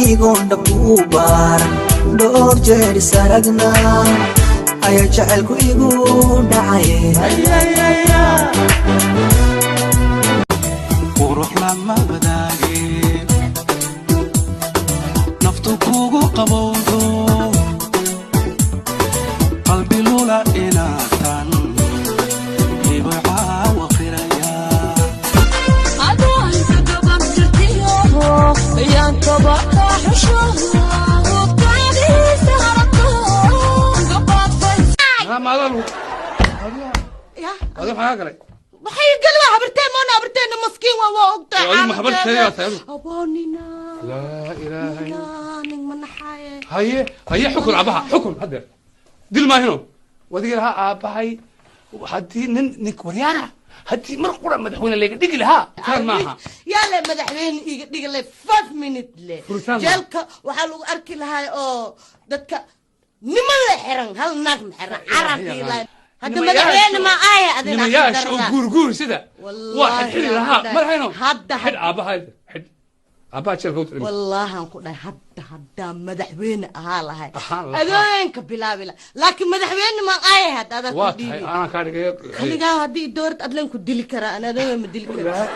anigoon dhab u baaran dhowr jeer saragnaa ayaa jacaylku igu dhacay qurux lama wadaage naftu kugu qabowdo qalbi lula inaatan hibaca waqiraya adoon sadaba jirtiyo yaan toba xushuha هذا حاجة لك. بحي قلوا حبرتين ما نابرتين مسكين ووقت. ما حبرت يا سيد. أبانينا. لا إله إلا الله. من حياة. هي حكم عبها حكم هذا. دل ما هنا. ودي لها أبهاي وحدي نكوريانا. هدي مرقورة مدحونا ليك ديك لها. كان معها. يلا مدحوين ديك لي 5 minutes لي. جالك وحلو أركي لها أو دتك نمل حرن هل نجم حرن عربي لا. هذا مدحوين ما آية أدينا. يا شو قور سدا. واحد حد لها ما هنا. حد أبهاي حد. أبها شل قوت. والله هنقول هدا مدحوين هاي. أذين كبلا لكن مدحوين ما آية هذا. واضح أنا كاري. خليها هدي دورت أدلن كدلي كرا أنا دايما مدلي كرا.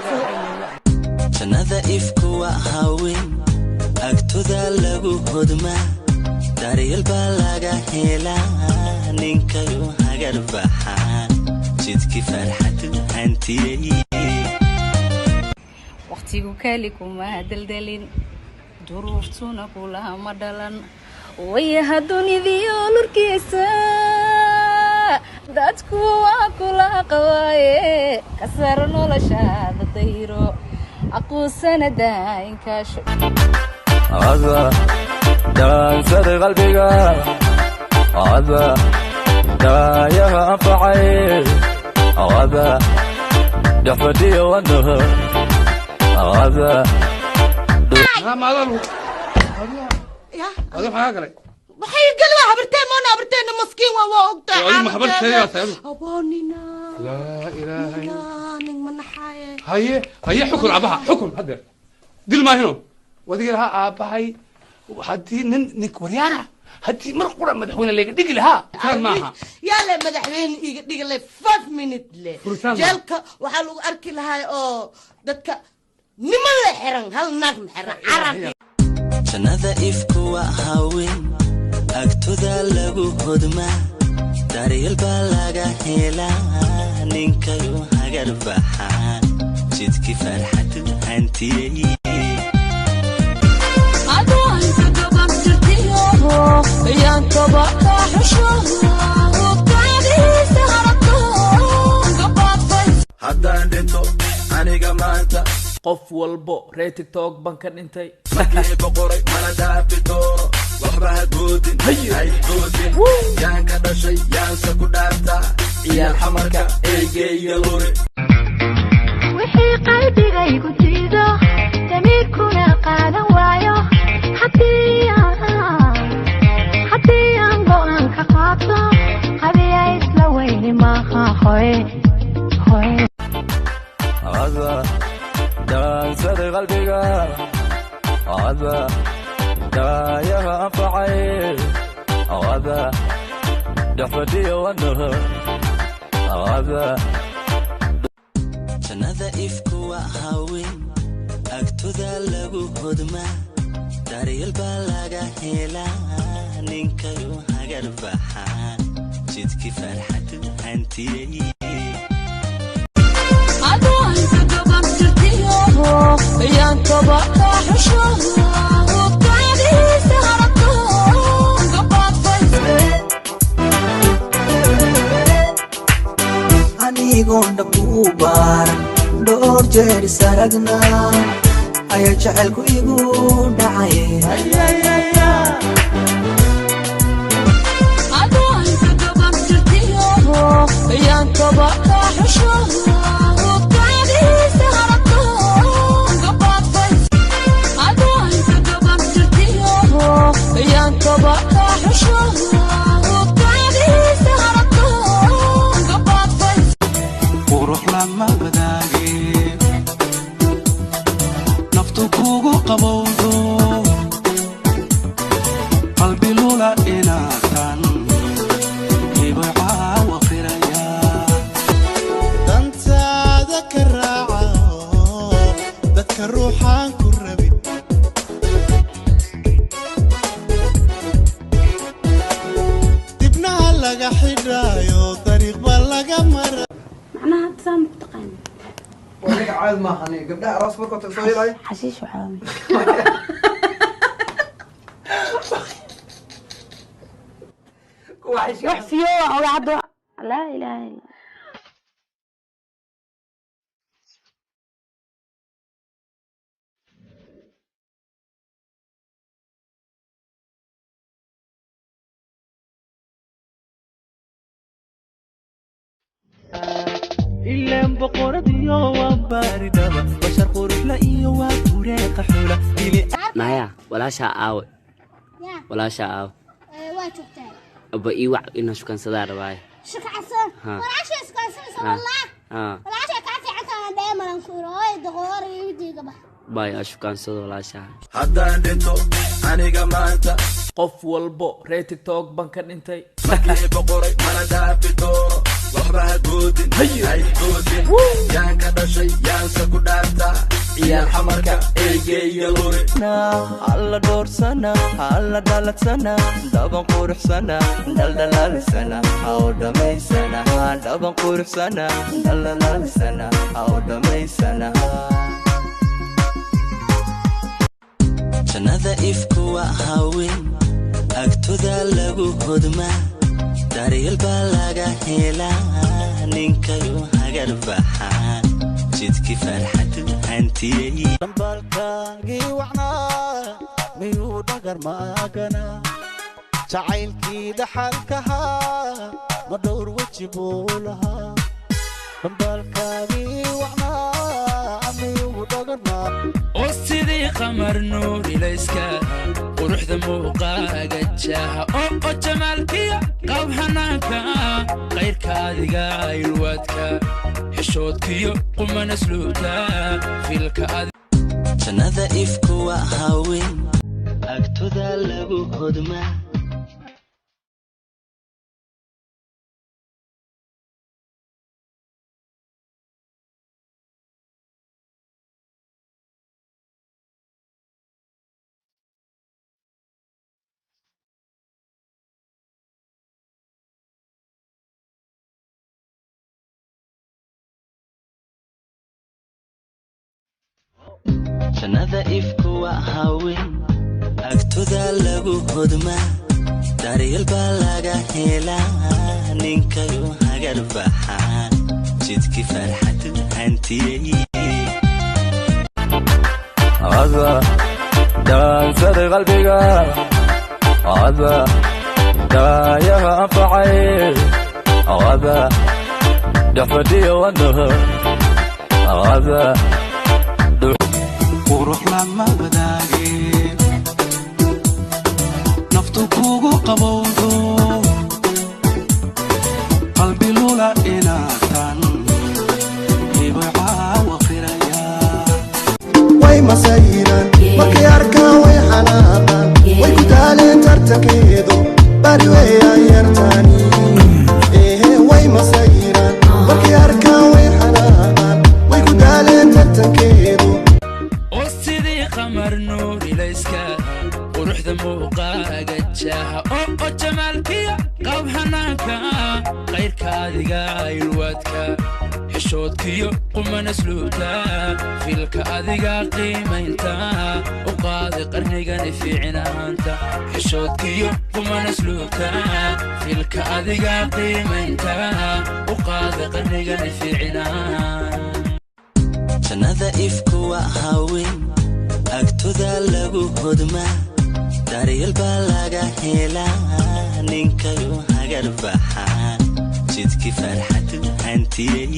جنذا إفكوا هاوين أكتوذا لغو هدما داري البلاغة هلا نينكيو هاجر بحان جدكي فرحة هانتي وقتيكو كاليكو ما دلدلين ظروفتنا كلها مدلن ويا هدوني ديول الكيسة داتكو كلها قواي كسرنا لشاد الطيرو أقول سنة داين كاشو هذا دان سد قلبي هذا دايها أنفعي هذا دفتي والنهر هذا ما ضلوا هذا حاجة لك. بحي قلوا حبرتين ما نابرتين مسكين ووقت. ما حبرت يا سيد. أبانينا. لا إله إلا الله. من حياة. هي حكم عبها حكم هذا. دل ما هنا. ودي لها أبهاي وحدي نكوريانا. هدي مرقورة مدحونا ليك ديك لها. كان معها. يلا مدحوين ديك لي 5 minutes لي. جالك وحلو أركي لها أو دتك نمل حرن هل نجم حرن عربي. جنذا إفكوا هاوين أكتوذا لغو هدما داري البلاغة هلا نينكيو هاجر بحان جدكي فرحة هانتي أدوان سدبا جرتيو يان توبا حشوها وقعدي سهرتون قباطي هدان دنتو أني قمانتا qof walbo reer TikTok bankan intay markii boqoray mana daafi doono waxba ha goodin hay goodin yaan ka dhashay yaanse ku dhaartaa ciyaal xamarka eegeyga lure wixii qalbigaygu jiido damiirkuna qaadan waayo haddii aan go'aan ka qaato qadiya isla weyni maaha hoy هذا دان سد قلبي هذا دايها أنفعي هذا دفتي والنهر هذا جنذا إفكوا هاوين أكتوذا لغو هدما داري البلاغة هلا نينكيو هاجر بحان جدكي فرحة هانتي أدوان سدبا جرتيو يان توبا حشوها وقعدي سهرتون قباطي anigoon dhab u baaran dhowr jeer saragnaa ayaa jacaylku igu dhacay أدوان سدبا جرتيو يان توبا حشوها وقعدي سهرتون قباطي أدوان سدبا جرتيو يان توبا حشوها وقعدي سهرتون قباطي qurux lama wadaage naftu kugu qabowdo ولك عاد ما حني قبلها راس مركو تصوير هاي حشيش وحرامي وحشيو وعدو لا اله الا إلا بقرد يوم باردة بشر قرف لا يوم فريق حولة مايا ولا شاء ولا شاء واجبتها أبا إيوع إنه شو كان صدار باي شو كعسل ورعشة سكاسل والله ورعشة كعسي عسل دائما نكون هاي دغور يودي قبل باي أشوف كان صدر ولا شاء haddaan dhinto aniga maanta qof walbo ree tiktok bankan intay markii boqoray mana dhaafi doono waxba ha goodin hay goodin yaan ka dhashay yaanse ku dhaartaa ciyaal xamarka eygeyga lure alla dhoorsana alla dhaladsana dhaban quruxsana dhaldhalalisana haw dhamaysana dhaban quruxsana dhaldhalalisana haw dhamaysana jannada ifku waa haween agtoda lagu hodmaa daryeel baa laga helaa ninkayu hagar baxaa jidkii farxadu hantiyey dambalkaagii wacnaa miyuu dhagar maagana jacaylkii dhaxalkahaa ma dhowr weji buu lahaa dambalkaagii wacnaa miyuu dhagar maagana oo sidii qamar nuur ilayska quruxda muuqaaga jaaha oo jamaalkiya qab hanaanka qayrka adiga ilwaadka xishoodkiyo quman asluubka filka jannada ifku waa haween agtoda lagu hodmaa jannada ifku waa haween agtoda lagu hodmaa daryeel baa laga helaa ninkayu hagar baxaa jidkii farxadu hantiyey ada daansaday qalbiga ada daayaha anfacay ada dhexfadhiya wadnaha ada qurux lama wadaagin naftu kugu qabowdo qalbi lula inaatan ibcaa waqiraya way masayran markay arkaan way xanaaqaan way ku taaleen tartankeedu bari weeyaan yartaani way masayran markay arkaan way xanaaqaan way ku taaleen tartankeedu oo sidii qamar nuur ilayska quruxda muuqaaga jaaha oo jamaalkiya qab hanaanka qayrka adiga ilwaadka xishoodkiyo quman asluubka filka adiga qiimaynta u qaadi qarnigani fiicinaanta xishoodkiyo quman asluubka filka adiga qiimaynta u qaadi qarnigani fiicinaanta jannada ifku waa haween agtoda lagu hodmaa daryeel baa laga helaa ninkayu hagar baxaa jidkii farxadu hantiyey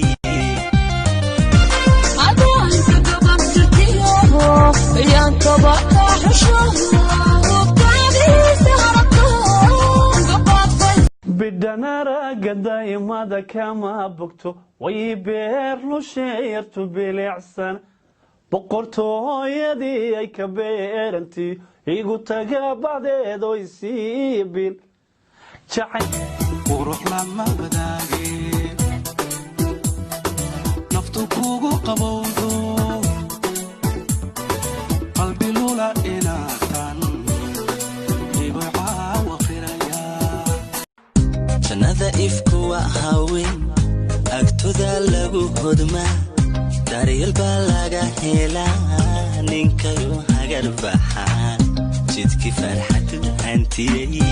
bidhanaraga daymada kama bogto way beer lusheeyartu bilicsan boqortooyadii ay ka beerantii igu taga bacdeedoy sii bil qurux lama wadaagin naftu kugu qabowdo qalbi lula inaatan ibcaa waqiraya jannada ifku waa haween agtoda lagu hodmaa daryeel baa laga helaa ninkayu hagar baxaa jidkii farxadu hantiyey